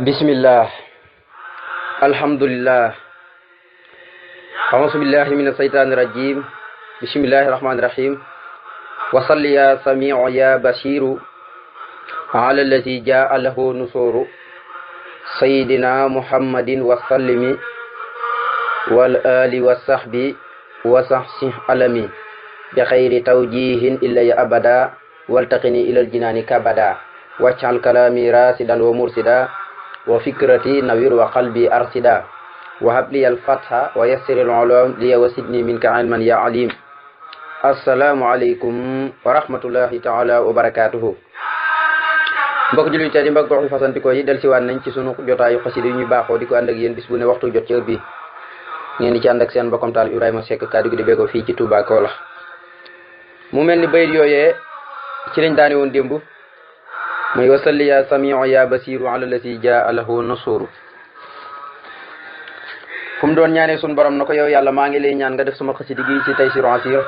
bismillah alhamdulillah a'uzubillahi minash shaitanir rajim bismillahir rahmanir rahim wa salli ya sami'u ya basiru ala allazi ja'a lahu nusuru sayyidina muhammadin wa sallimi wal ali wa sahbi wa sahsi alami bi khayri tawjihin illa ya abada waltaqini ilal jinani kabada waj'al kalami rasidan wa mursida wa fikrati nawir wa qalbi arsida wa habli al fatha wa yassir al ulum li wa sidni minka ilman ya alim. Assalamu alaykum wa rahmatullahi ta'ala wa barakatuhu. Mbokk jullit yi mbokk gox fasanti ko yi del ci waan nañ ci sunu jotaayu xasida yi ñu baaxoo di ko ànd ak yéen bis bu ne waxtu jot ci heure bi ngeen di ci ànd ak seen mbokkom taal Ibrahima Seck kaddu gi di béggoo fii ci Touba Kaolack. mu mel ni bayit yooyee ci lañ daane woon démb muy wasalli ya samiu ya basiru ala lasi jaa lahu nusuru. fu mu doon ñaanee sun borom na ko yow yàlla maa ngi lay ñaan nga def sama xasida gi ci Taysiru Asir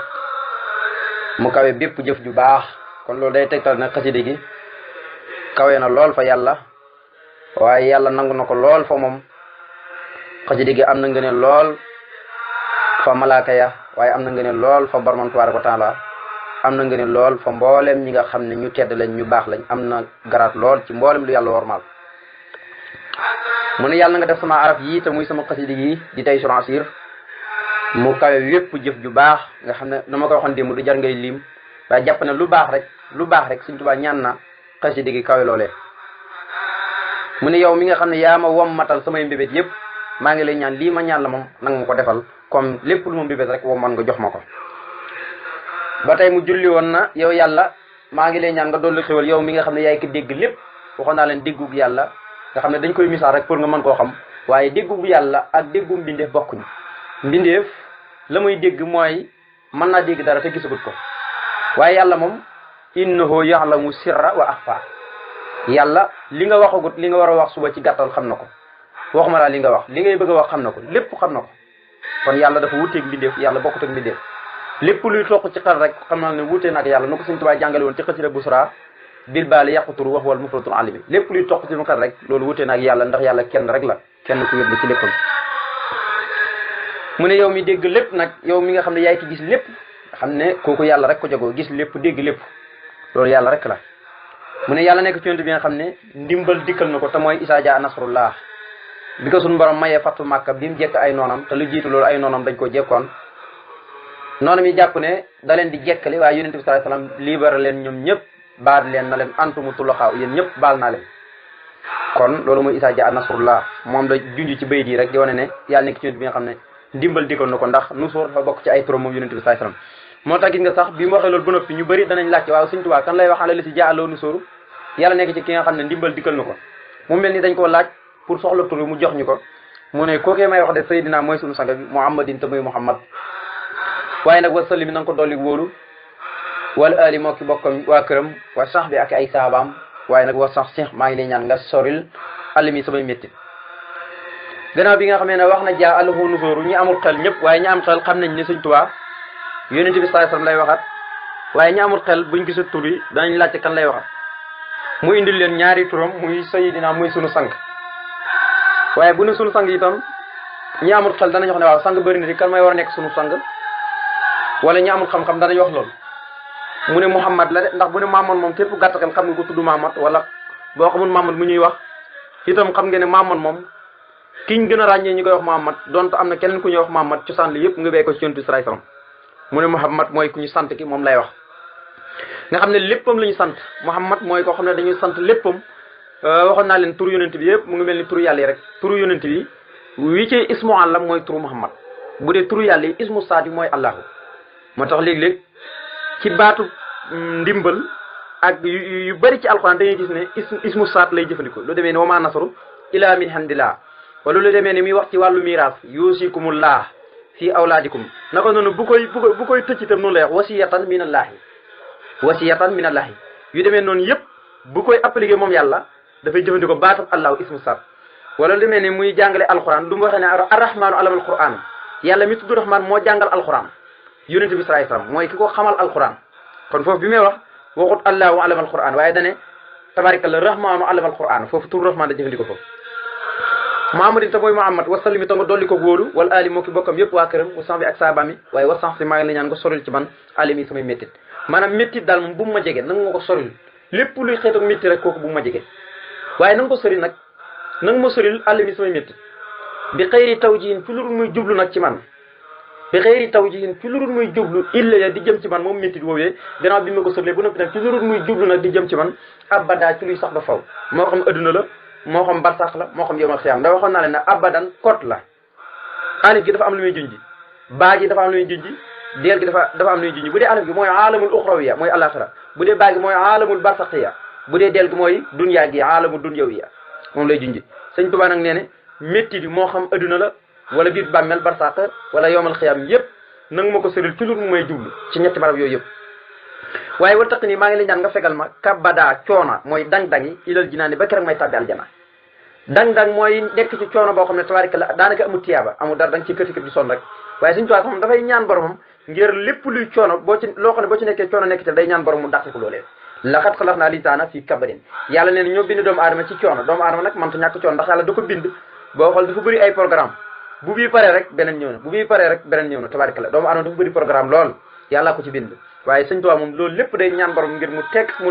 mu kawe bépp jëf ju baax. kon loolu day tegtal nag xasida gi kawe na lool fa yàlla waaye yàlla nangu na ko lool fa moom. xasida gi am na ngëneel lool fa malaaka ya waaye am na ngëneel lool fa boromam tabaaraka wa taala am na ngëneel lool fa mboolem ñi nga xam ne ñu tedd lañ ñu baax lañ am na garaat lool ci mboolem lu yàlla wormaal. mu ne yàlla nga def sama araf yii te muy sama xasida yi di Taysiru Asir mu kawe yépp jëf ju baax nga xam ne dama ko waxoon démb du jar ngay lim waaye jàpp ne lu baax rek Sëriñ Tuubaa ñaan na xasida gi kawe loolee. mu ne yow mi nga xam ne yaa ma wommatal samay mbébét yépp maa ngi lay ñaan lii ma ñaan la moom nanga ma ko defal comme lépp lu ma mbébét rek womman nga jox ma ko. ba tey mu julli woon na yow yàlla maa ngi lay ñaan nga dolli xéwal yow mi nga xam ne yaay ko dégg lépp waxoon naa leen déggug yàlla nga xam ne dañ koy misaal rek pour nga mën koo xam waaye déggug yàlla ak déggug mbindeef bokkuñu. mbindeef la muy dégg mooy mën naa dégg dara te gisagut ko waaye yàlla moom innahu ya'lamu sirra wa axfa. yàlla li nga waxagut li nga war a wax suba ci gàttal xam na ko waxuma laa li nga wax li ngay bëgg a wax xam na ko lépp xam na ko. kon yàlla dafa wuteeg mbindeef yàlla bokkut ak mbindeef lépp luy toq ci xel rek xam naa ne wutee nag yàlla nu ko Sëriñ Tuubaa jàngale woon ci xasida busra bil baali yaquturu wax wal mufratul alimi lépp luy toq ci xel rek loolu wutee nag yàlla ndax yàlla kenn rek la kenn ku wér ci léppam. mu ne yow mi dégg lépp nag yow mi nga xam ne yaay ki gis lépp nga xam ne kooku yàlla rek ko jagoo gis lépp dégg lépp loolu yàlla rek la. mu ne yàlla nekk ci yonent bi nga xam ne ndimbal dikkal na ko te mooy isaa jaa nasrullah bi ko suñu borom mayee fattu Màkka bi mu jekk ay noonam te lu jiitu loolu ay noonam dañ ko jekkoon noonam yi jàpp ne da leen di jekkali waaye yonent bi sallallahu alayhi wasallam libéré leen ñoom ñëpp baal leen na leen antumu tulaxaa yéen ñëpp baal naa leen. kon loolu mooy isaa jaa nasrullah moom la junj ci bayit yi rek di wane ne yàlla nekk ci yonent bi nga xam ne ndimbal dikkal na ko ndax nusuur dafa bokk ci ay turam moom yonent bi sallallahu alayhi wasallam. moo tax gis nga sax bi mu waxee loolu ba noppi ñu bëri danañ laajte waaw Sëriñ Tuubaa kan lay wax ala la si jaa aloo nusuur yàlla nekk ci ki nga xam ne ndimbal dikkal na ko mu mel ni dañ koo laaj pour soxla tur mu jox ñu ko mu ne kookee may wax de Seydina mooy sunu sang bi Muhammadin te muy Muhammad waaye nag wa sallim na nga ko dolli wóolu wala ali moo ki bokkam waa këram wa sax bi ak ay saabaam waaye nag wa sax si maa ngi lay ñaan nga soril alimi samay métti. gannaaw bi nga xamee ne wax na jaa allahu nusooru ñi amul xel ñëpp waaye ñi am xel xam nañ ne Sëriñ Tuubaa yonent bi sallallahu alayhi wasallam lay waxat waaye ñi amul xel buñ gisut tur yi danañ laajte kan lay waxat mu indil leen ñaari turam muy Seydina muy sunu sang. waaye bu ne sunu sang itam ñi amul xel danañ wax ne waaw sang bëri na di kan may war a nekk sunu sang wala ñi amul xam-xam danañ wax loolu mu ne Muhammad la de ndax bu ne Muhammad moom képp gàtt xel xam nga ko tudd Muhammad wala boo xamul Muhammad mu ñuy wax itam xam nga ne Muhammad moom kiñ gën a ràññee ñi koy wax Muhammad donte am na keneen ku ñuy wax Muhammad cosaan li yëpp nga bey ko ci Yonent bi sallallahu alayhi wasallam mu ne Muhammad mooy ku ñu sant ki moom lay wax nga xam ne léppam la ñu sant Muhammad mooy koo xam ne dañuy sant léppam. waxoon naa leen turu yonent bi yëpp mu ngi mel ni turu yàlla yi rek turu yonent bi wi ci ismu àllam mooy turu Muhammad bu dee turu yàlla yi ismu saat yi mooy Allahu. moo tax léeg-léeg ci baatu ndimbal ak yu bari ci alxuraan dañuy gis ne ismu saat lay jëfandikoo lu demee ne wa maa nasru illa min handillah wala lu demee ne muy wax ci wàllu miraas yuusikumullah fii awlaadikum naka noonu bu koy tëcc itam noonu lay wax wasiyatan minallahi yu demee noonu yëpp bu koy appliqué moom yàlla dafay jëfandikoo baatab allahu ismu saat wala lu demee ne muy jàngale alxuraan lu mu waxee ne arrahmaanu alamal qur'an yàlla mi tudd rahmaan moo jàngal alxuraan yonent bi sallallahu alayhi wasallam mooy ki ko xamal alxuraan kon foofu bi may wax waxut allahu alamal qur'an waaye dane tabarikalla rahmaanu allama alquran foofu tur rahmaan la jëfandikoo foofu Muhammadin te mooy Muhammad wasalimi ta nga dolli ko góolu wala ali moo ki bokkam yëpp waa këram wasan bi ak saabami waaye wasan si maa ngi la ñaan nga soril ci man alimi samay méttit maanaam méttit daal moom bu mu ma jege nanga ma ko soril lépp luy xeetu métti rek kooku bu mu ma jege waaye nanga ko soril nag nanga ma soril alimi samay méttit bi xëyri taw jiin fi lurul muy jublu nag ci man bi xëyri taw jiin fi lurul muy jublu illa ya di jëm ci man moom méttit woowee gannaaw bi ma ko sorilee bu noppi nag fi lurul muy jublu nag di jëm ci man abada ci luy sax ba faw moo xam adduna la moo xam barsax la moo xam yowmal xiyaam da waxoon naa leen ne abadan kot la alif gi dafa am lu muy junji baa gi dafa am lu muy junji deel gi dafa am lu muy junji bu dee alif gi mooy aalamul uxrawiya mooy alaxira bu dee baa gi mooy aalamul barsaxiya bu dee deel gi mooy dunya gi aalamul dunyawiya moom lay junji sëñ Tuubaa nag nee ne métti bi moo xam adduna la wala biir bàmmeel barsax wala yowmal xiyaam yëpp nanga ma ko sëril ci lu mu may jublu ci ñetti barab yooyu yëpp waaye wal taq nii maa ngi leen ñaan nga fegal ma kabada coona mooy dang-dangi ilal jinaani ba keroog may tàbbi aljana dang-dang mooy nekk ci coono boo xam ne tabaaraka la daanaka amul tiyaaba amul dara danga ci këti kët di sonn rek waaye suñu tubaab xam dafay ñaan boromam ngir lépp luy coono boo ci loo xam ne boo ci nekkee coono nekk ci day ñaan borom mu dàq ko loolee laqad xalaqnaa l-insaana fii kabadin yàlla nee na ñoo bind doomu aadama ci coono doomu aadama nag mënta ñàkk coono ndax yàlla da ko bind boo xool dafa bëri ay programme bu bii paree rek beneen ñëw na bu bii paree rek beneen ñëw na tabaaraka la doomu aadama dafa bëri programme lool yàlla ko ci bind waaye sëñ Tuubaa moom loolu lépp day ñaan borom ngir mu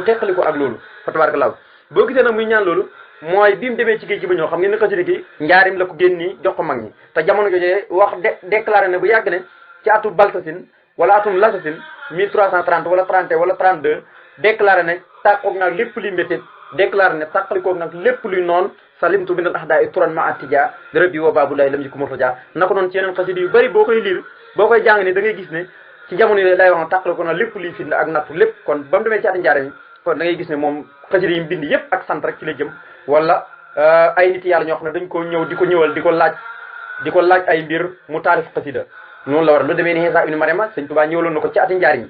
teqali ko ak loolu fa tabarakallah boo gisee nag muy ñaan loolu mooy bi mu demee ci géej gi ba ñëw xam ngeen ne xasida gi njaarim la ko génni jox ko mag ñi te jamono jooju wax déclaré ne bu yàgg ne ci atum balsasin wala atum lasasin 1330 wala 31 wala 32 déclaré ne tàqoog nag lépp luy métit déclaré ne tàqalikoog nag lépp luy noon salimtu min al ahdaa turan ma attija rabbi wa babulahi lam yiku murtaja na ko noonu ci yeneen xasida yu bëri boo koy liir boo koy jàng ni da ngay gis ne ci jamono yooyu day wax na tàqale ko na lépp luy fitna ak nattu lépp kon ba mu demee ci ati njaare mi kon da ngay gis ne moom xasida yi mu bind yépp ak sant rek ci la jëm wala ay nit yàlla ñoo xam ne dañ ko ñëw di ko ñëwal di ko laaj ay mbir mu taalif xasida noonu la war lu demee ni Iisaa ibnu Mariama sëñ Tuubaa ñëwaloon na ko ci ati njaare mi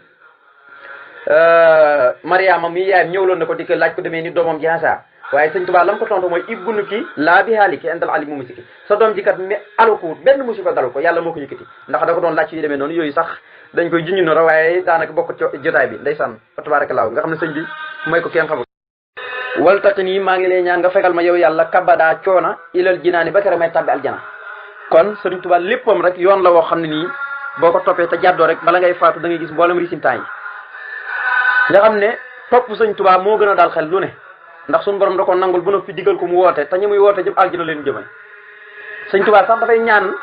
Mariama mi yaayam ñëwaloon na ko di ko laaj ko demee ni doomam ji Iisaa waaye sëñ Tuubaa lam ko tontu mooy ibnu ki laa bi haali ki indal ali mu musiki sa doom ji kat mi alu ko benn musiba dalu ko yàlla moo ko yëkkati ndax da ko doon laaj yu demee noonu yooyu sax dañ koy junj noonu waaye daanaka bokk ci jotaay bi ndeysaan fa tabaarakallaa nga xam ne sëñ bi mooy ko kenn xamul wal taqi nii maa ngi lay ñaan nga fegal ma yow yàlla kabada coona ilal jinaani ba kere may tabbi aljana kon sëriñ Tuubaa léppam rek yoon la woo xam ne nii boo ko toppee te jàddoo rek bala ngay faatu da ngay gis mboolem risintaan yi nga xam ne topp sëñ Tuubaa moo gën a daal xel lu ne ndax suñu borom da ko nangul bu na fi digal ko mu woote te ñi muy woote jëm aljana leen jëmay sëñ Tuubaa sax dafay ñaan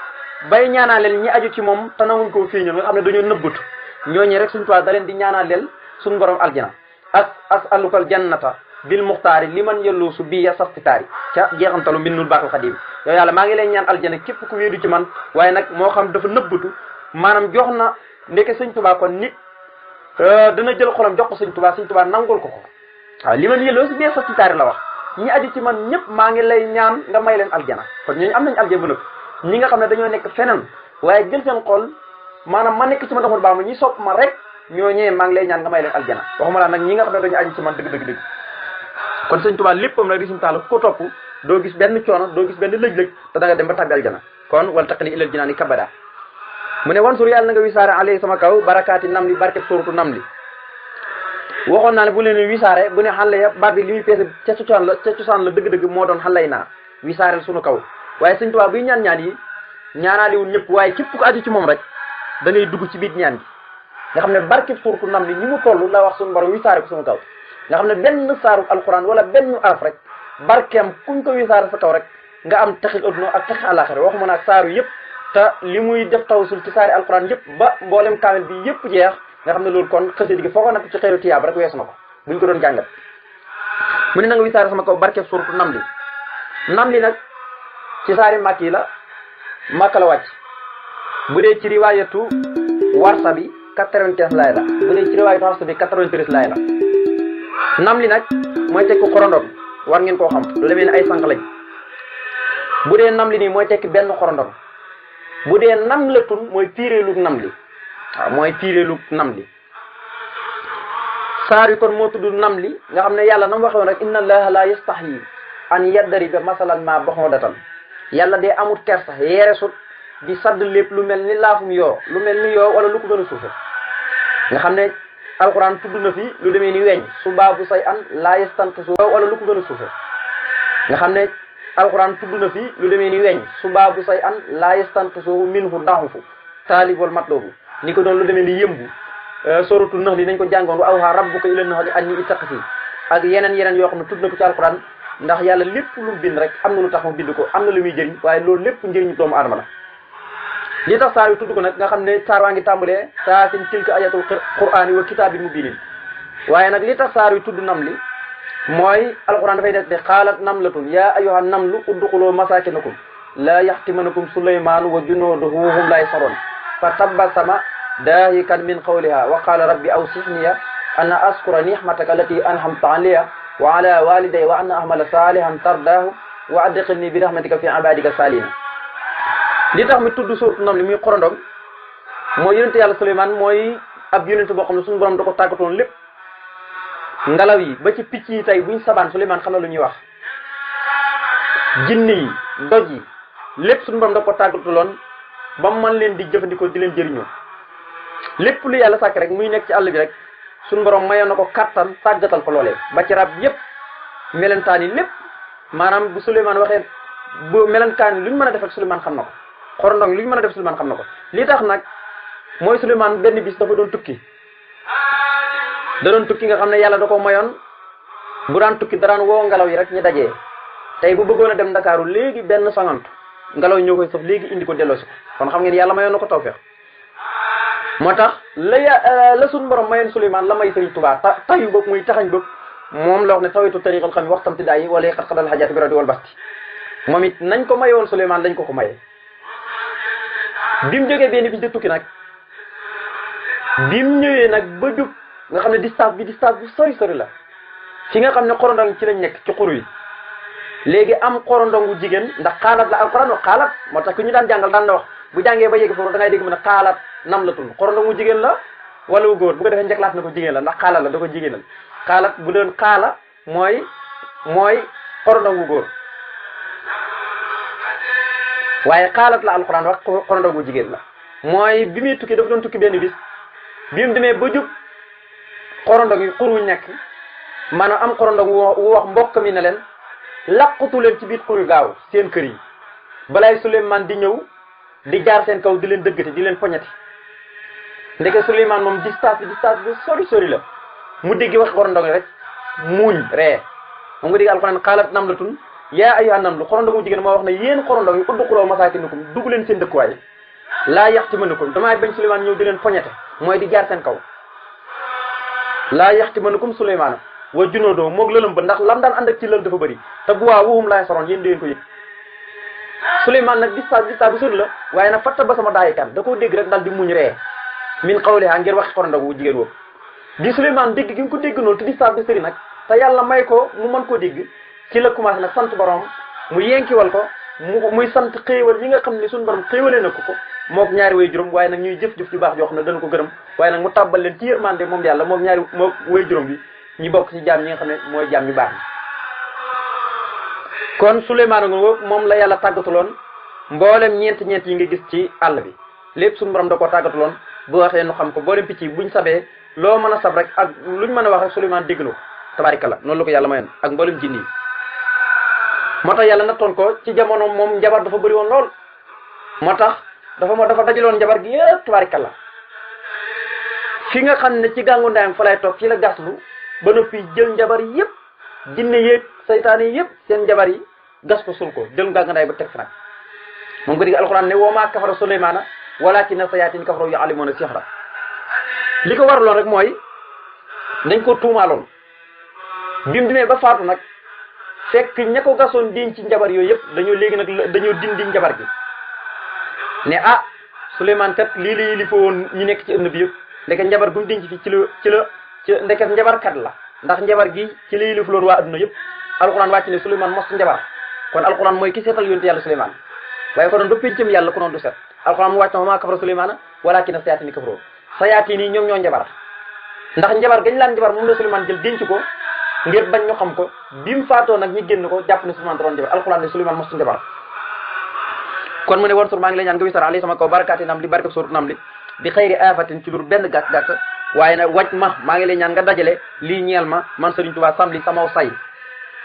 bay ñaanaaleel ñi aju ci moom te nawuñ koo feeñal nga xam ne dañoo nëbbatu ñooñu rek suñu Tuubaa da leen di ñaanaaleel suñu borom aljana as'alukal jannata bil muxtaari li man yellu su bii ya sastitaari ca jeexantalu mbindul baaxul xadim yow yàlla maa ngi lay ñaan aljana képp ku wéedu ci man waaye nag moo xam dafa nëbbatu maanaam jox na ndeke sëñ Tuubaa kon nit dana jël xolam jox ko sëñ Tuubaa nangul ko waaw li man yelloo su bii ya sastitaari la wax ñi aju ci man ñëpp maa ngi lay ñaan nga may leen aljana kon ñooñu am nañ aljana ba nëpp ñi nga xam ne dañoo nekk feneen waaye jël seen xol maanaam ma nekk ci man doxul baax ma ñi sopp ma rek ñooñee maa ngi lay ñaan nga may leen aljana waxuma laa nag ñi nga xam ne dañu aju ci man dëgg kon sëñ Tuubaa léppam nag di suñu taal ku ko topp doo gis benn coono doo gis benn lëj-lëj te da nga dem ba tàbbi aljana kon wala taqni ilal jinaani kabada mu ne wan sur yàlla na nga wisaare alayhi sama kaw barakaati nam li barkeb suuratu nam li waxoon naa ne bu leen wisaare bu ne xale ya baat bi li muy peese ca cosaan la dëgg-dëgg moo doon xalay naa wisaareel suñu kaw waaye sëñ Tuubaa buy ñaan yi ñaanaaliwul ñëpp waaye képp ku aju ci moom rek da ngay dugg ci biir ñaan gi nga xam ne barkeb suuratu nam li ni mu toll la wax suñu borom wisaare ko suñu kaw nga xam ne benn saaru alquran wala benn araf rek barkeem kuñ ko wisaare sa kaw rek nga am texil adduna ak texi àlaxira waxuma nag saaru yëpp te li muy def tawasul ci saari alquran yëpp ba mboolem kaamil bi yëpp jeex nga xam ne loolu kon xasida gi foo ko natt ci xeeru tiyaab rek weesu na ko buñ ko doon jàngat mu ne na nga wisaare sama kaw barkeem suuratu nam li nag ci saari màkk yi la màkk la wàcc bu dee ci riwaayatu warsa bi 93 laay la bu dee ci riwaayatu warsa bi 93 laay la nam li nag mooy tekki xorondom war ngeen koo xam lu demee ne ay sànq lañ bu dee nam li nii mooy tekki benn xorondom bu dee nam la tun mooy piireelu nam li waaw mooy piireelu nam li saar yi kon moo tudd nam li nga xam ne yàlla na mu waxee woon rek inna allaha la yastahi an yadriba masalan ma baxoodatan yàlla dee amul kersa yeeresut di sadd lépp lu mel ni laafum yoo lu mel ni yoo wala lu ko gën a suufe nga xam ne alquran tudd na fi lu demee ni weñ su baabu say an laa yastanqisu wala lu ko gën a suufe nga xam ne alquran tudd na fi lu demee ni weñ su baabu say an laa yastanqisu minhu daxufu taalib wal matlubu ni ko doon lu demee ni yëmbu sóoratu nax li nañ ko jàngoon wa awhaa rabbuka ila naxli anni ittaqi ak yeneen yoo xam ne tudd na ko ci alquran ndax yàlla lépp lu mu bind rek am na lu tax mu bind ko am na lu muy jëriñ waaye loolu lépp njëriñu doomu aadama la li tax saar wi tudd ko nag nga xam ne saar waa ngi tàmbalee saasin tilka ayatul qur'ani wa kitaabin mubiinin waaye nag li tax saar wi tudd nam li mooy alquran dafay def de xaalat namlatun yaa ayyuhan namlu udxuluu masaakinakum laa yaxtimanakum suleymaanu wa junuuduhu wa hum laa yash'uruun fa tabassama daahikan min qawliha wa qaala rabbi awzi'ni an askura ni'mataka allati an'amta alayya wa ala walidayya wa an a'mala salihan tardaahu wa adkhilni bi rahmatika fi ibadika salihin li tax mi tudd suuratu Naml muy xorondom mooy yonente yàlla Suleymaan mooy ab yonente boo xam ne suñu borom da ko tàggatoon lépp ngelaw yi ba ci picc yi tey buñ sabaan Suleymaan xam na lu ñuy wax jinne yi doj yi lépp suñu borom da ko tàggataloon ba mu mën leen di jëfandikoo di leen jëriñoo lépp lu yàlla sàkk rek muy nekk ci àll bi rek suñu borom mayoon na ko kattan tàggatal ko loolee ba ci rab yépp melentaan yi lépp maanaam bu Suleymaan waxee bu melentaan yi lu ñu mën a def rek Suleymaan xam na ko xorondong lu ñu mën a def Suleymaan xam na ko li tax nag mooy Suleymaan benn bis dafa doon tukki nga xam ne yàlla da ko mayoon bu daan tukki daraan woo ngelaw yi rek ñu dajee tey bu bëggoon a dem Ndakaaru léegi benn sangant ngelaw yi ñoo koy saf léegi indi ko delloosi ko kon xam ngeen yàlla mayoon na ko tawfeex moo tax la suñu borom mayoon Suleymaan la may Sëriñ Tuubaa tayu bopp muy taxañ bopp moom la wax ne tawitu tariqal xam waxtam ti daay yi wala xat-xadal xajaati bi radi wal basti moom it nañ ko mayoon Suleymaan lañ ko mayee bi mu jógee benn bis de tukki nag bi mu ñëwee nag ba jub nga xam ne distance bu sori la fi nga xam ne xorondong ci lañ nekk ci xur yi léegi am xorondongu jigéen ndax xaalat la alquran xaalat moo tax ku ñu daan jàngal daan na wax bu jàngee ba yegg foofu da ngay dégg mu ne xaalat nam la tul xorondongu jigéen la wala wu góor bu ko defee njëkklaat na ko jigéen la ndax xaalat la da ko jigéenal xaalat bu doon xaala mooy xorondongu góor waaye xaalat la alquran wax xorondongu jigéen la mooy bi muy tukki dafa doon tukki benn bis bi mu demee ba jub xorondong yi xur wu nekk maanaam am xorondong wu wax mbokk mi ne leen laqatu leen ci biir xur yu gaaw seen kër yi balaay Suleymaan di ñëw di jaar seen kaw di leen dëggate di leen poñati ndeke Suleymaan moom distance bu sori la mu dégg wax xorondong yi rek muuñ ree moom nga dégg alquran xaalat namlatun yaa ayyuhan namlu xorondongu jigéen moo wax ne yéen xorondong yi udxuluu masaakinakum dugg leen seen dëkkuwaay laa yaxtimanakum damay bañ Suleymaan ñëw di leen poñete mooy di jaar seen kaw laa yaxtimanakum Suleymaan wa junuuduhu moog lëlëm ba ndax lam daan ànd ak ci lël dafa bëri te bu waa wuhum laa yash'uruun yéen dangeen ko yëg Suleymaan nag distance bu sori la waaye nag fatta ba sama daayikan da koo dégg rek daal di muñ ree min qawlihaa ngir waxi xorondong wu jigéen woowu di Suleymaan dégg gi nga ko dégg noonu te distance bi sori nag te yàlla may ko mu mën koo dégg ci la commencé nag sant borom mu yenkiwal ko muy sant xéewal yi nga xam ne suñu borom xéewalee na ko mook ñaari way juróom waaye nag ñuy jëf-jëf ju baax joo xam ne dana ko gërëm waaye nag mu tàbbal leen ci yërmande moom yàlla mook way juróom bi ñu bokk ci jaam ñi nga xam ne mooy jaam ñu baax kon Suleymaan moom la yàlla tàggatuloon mboolem ñeent yi nga gis ci àll bi lépp suñu borom da koo tàggatuloon bu waxee nu xam ko mboolem picc yi buñ sabee loo mën a sab rek ak luñ mën a wax rek Suleymaan dégg na ko tabaarikalla noonu la ko yàlla mayoon ak mboolem jinni yi moo tax yàlla nattoon ko ci jamono moom njabar dafa bëri woon lool moo tax dafa dajaloon njabar gi yëpp tabaarikalla fi nga xam ne ci gàngu ndayam fa lay toog fii la gaslu ba noppi jël njabar yëpp jinne yéeg saytaane yëpp seen njabar yi gas ko sul ko jël gàngu nday ba teg fi nag moom nga digg alxuraan ne wa maa kafara Suleymaana walaakinna sayaatiin kafaru yu'allimuuna sihra li ko waraloon rek mooy dañ ko tuumaaloon bi mu demee ba faatu nag fekk ña ko gasoon diñ ci njabar yooyu yëpp dañoo dindi njabar gi ne ah Suleymaan kat lii li fa woon ñu nekk ci ënd bi yëpp ndeket njabar gu mu denc fi ci ndeket njabarkat la ndax njabar gi ci lii li fa loon waa adduna yëpp alxuraan wàcc ne Suleymaan mos njabar kon alxuraan mooy ki seetal yonent yàlla Suleymaan waaye ko doon ba péncam yàlla ko noon du set alxuraan mu wàcc na maa kafara Suleymaana walaakinna sayaatiin kafaru sayaatiin yi ñoom ñoo njabar ndax njabar gañ laan njabar moom la Suleymaan jël denc ko ngir bañ ñu xam ko bi mu faatoo nag ñu génn ko jàpp ne Suleymaan da doon njabar alxuraan ne Suleymaan mostu njabar kon mu ne woon sur maa ngi lay ñaan nga wisar ali sama kaw barakaati nam li barke suur nam li bi xëyri aafatin ci lur benn gàkk-gàkk waaye nag waj maa ngi lay ñaan nga dajale lii ñeel ma man Sëriñ Tuubaa sam li samaw say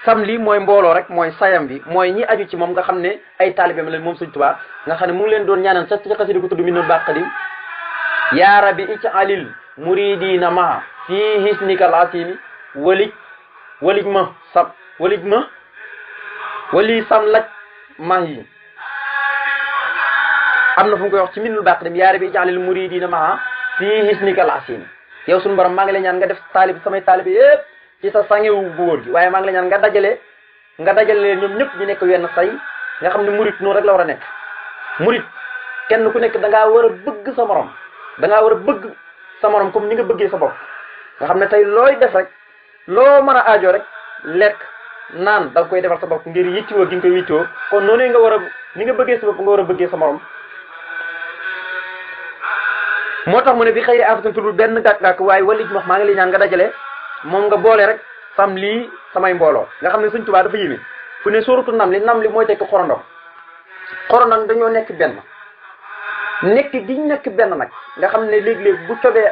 sam li mooy mbooloo rek mooy sayam bi mooy ñi aju ci moom nga xam ne ay taalibeem leen moom Sëriñ Tuubaa nga xam ne mu ngi leen doon ñaanal sa ci xasida ko tudd Minanul Baaqil yaa rabbi ij'alil muridina maa fii hisnikal asimi walij ma wali sam laj ma yi am na fu mu koy wax ci Minanul Baaqil yaa rabbi ij'alil muridina maa fii hisnikal asimi yow suñu borom maa ngi lay ñaan nga def samay taalibe yépp ci sa sangewu góor gi waaye maa ngi lay ñaan nga dajale leen ñoom ñëpp ñu nekk wenn say nga xam ne murit noonu rek la war a nekk murit kenn ku nekk da ngaa war a bëgg sa morom da ngaa war a bëgg sa morom comme ni nga bëggee sa bopp nga xam ne tey looy def rek loo mën a aajo rek lekk naan da nga koy defal sa bopp ngir yittewoo gi nga koy yittewoo kon noonu nga war a ni nga bëggee sa bopp nga war a bëggee sa morom moo tax mu ne bi xëy na affaire tudd benn gàkk-gàkk waaye walij wax maa ngi lay ñaan nga dajale moom nga boole rek sam lii samay mbooloo nga xam ne Sëriñ Tuubaa dafa yéeme fu ne sóoratu nam li mooy tekk xorondom dañoo nekk benn nekk benn nag nga xam ne léegi-léegi bu cobee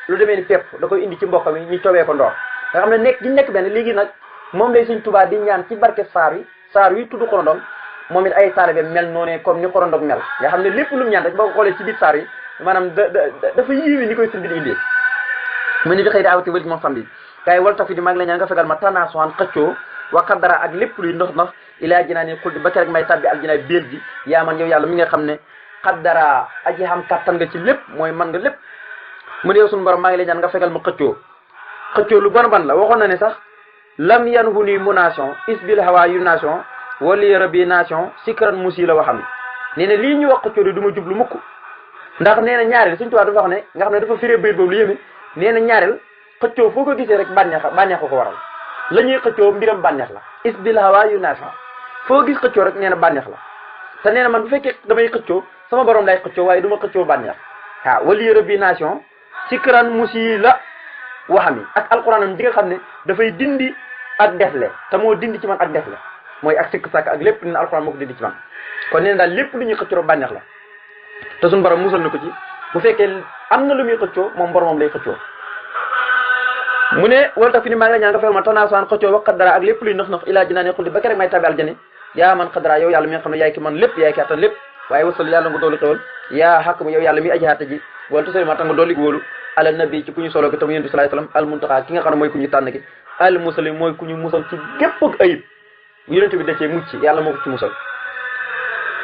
lu demee ni pepp da koy indi ci mbokk mi ñu cobee ko ndox nga xam ne nekk benn léegi nag moom lay Sëriñ Tuubaa di ñaan ci barke saar wi tudd xorondom moom it ay taalibe mel noonu comme ni xorondom mel nga xam ne lépp lu mu ñaan rek boo ko xoolee ci biir saar yi maanaam dafa yéeme ni koy sëñ bi di indee mu ni bi xëy di awti wëlji moom sam bi kaay wal tafi di maa ngi la ñaan nga fegal ma tanaasoan xëccoo waqat dara ak lépp luy ndox ilaa jinaa ni xuldi ba rek may tabbi aljina béel ji yaa man yow yàlla mi nga xam ne xaddara aji xam kattan nga ci lépp mooy man nga lépp mu ne yow suñu borom maa ngi lay ñaan nga fegal ma xëccoo lu ban la waxoon na ne sax lam yan hu ni mu nation isbil hawa yu nation wali rabi nation sikran musi la waxam nee na lii ñu wax xëccoo di du ma jublu mukk ndax nee na ñaareel Sëriñ Tuubaa dafa wax ne nga xam ne dafa firee bayit boobu lu yéeme nee na ñaareel xëccoo foo ko gisee rek bànneexu ko waral la ñuy xëccoo mbiram bànneex la isbil hawa yu nation foo gis xëccoo rek nee na bànneex la te nee na man bu fekkee damay xëccoo sama borom lay xëccoo waaye du ma xëccoo bànneex waaw wali rabbi nation sikran musi la waxami ak alquranam di nga xam ne dafay dindi ak defle te moo dindi ci man ak defle mooy ak sikk sàkk ak lépp dina alquran moo ko dindi ci man kon nee na daal lépp lu ñuy xëccoo bànneex la te suñu borom musal na ko ci bu fekkee am na lu muy xëccoo moom boromam lay xëccoo mu ne wala tax fi ni maa ngi la ñaan nga fegal ma tanaasoan xëccoo wax xaddara ak lépp luy nax ilaa jinaane xuldi ba kerek may tabi aljane yaa man xaddara yow yàlla mi nga xam ne yaay ki man lépp yaay ki attan lépp waaye wasal yàlla nga dooli xewal yaa xàkk yow yàlla mi aji xatta ji wala tusali ma tax nga dolli wóolu ala nabi ci ku ñu solo ko tam yonent bi sallallahu alayhi wasallam al muntaxa ki nga xam ne mooy ku ñu tànn ki al musali mooy ku ñu musal ci gépp ak ayib yonent bi da cee mucc yàlla moo ko ci musal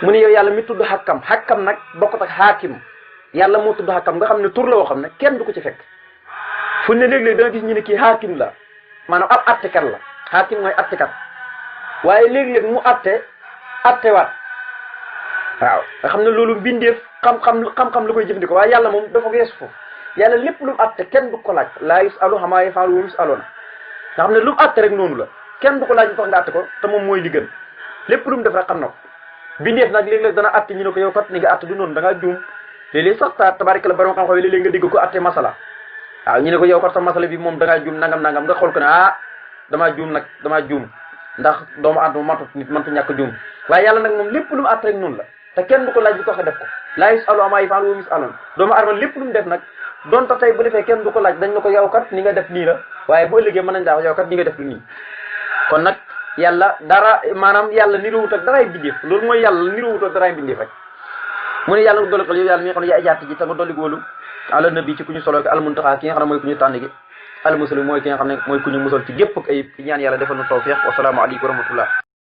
mu ne yow yàlla mi tudd xakkam nag bokkut ak xaakim yàlla moo tudd xakkam nga xam ne tur la woo xam ne kenn du ko ci fekk fu ne léeg-léeg danga gis ñu ne kii xaakim la maanaam ab attekat la xaakim mooy attekat waaye léeg-léeg mu attewaat waaw nga xam ne loolu mbindeef xam-xam la koy jëfandikoo waaye yàlla moom dafa weesu foofu yàlla lépp lu mu atte kenn du ko laaj laa yusalu amaa yaf'alu wa hum yusaluuna nga xam ne lu mu atte rek noonu la kenn du ko laaj tax nga atte ko te moom mooy li gën lépp lu mu def rek xam na ko bindeef nag léeg-léeg dana atte ñu ne ko yow kat ni nga atte du noonu da ngaa juum léeg-léeg sax tabaaraka la borom xam-xam léeg-léeg nga dégg ko atte masala waaw ñu ne ko yow kat sa masala bi moom da ngaa juum nangam nga xool ko ne damaa juum ndax doomu aadama matut nit mënta ñàkk juum waaye yàlla nag moom lépp lu mu atte rek noonu la te kenn du ko laaj bi tax a def ko laa yusalu amaa yaf'alu wa hum yusaluun doomu aadama lépp lu mu def nag doon ta tey bu defee kenn du ko laaj dañ na ko yow kat ni nga def nii la waaye bu ëllëgee mën nañ daa wax yow kat ni nga def lu nii kon nag yàlla dara maanaam yàlla niroowut ak daraay bindeef loolu mooy yàlla niroowut ak daraay bindeef rek mu ne yàlla nga dolli xel yow yàlla mi nga xam ne yaa ajaat ji te nga dolli góolu ala nabi ci ku ñu solo ko al muntaxa ki nga xam ne mooy ku ñu tànn gi al muslim mooy ki nga xam ne mooy ku ñu musal ci gépp ak ayib ñaan yàlla defal nu tawfiq wa salaamu aleykum wa rahmatullah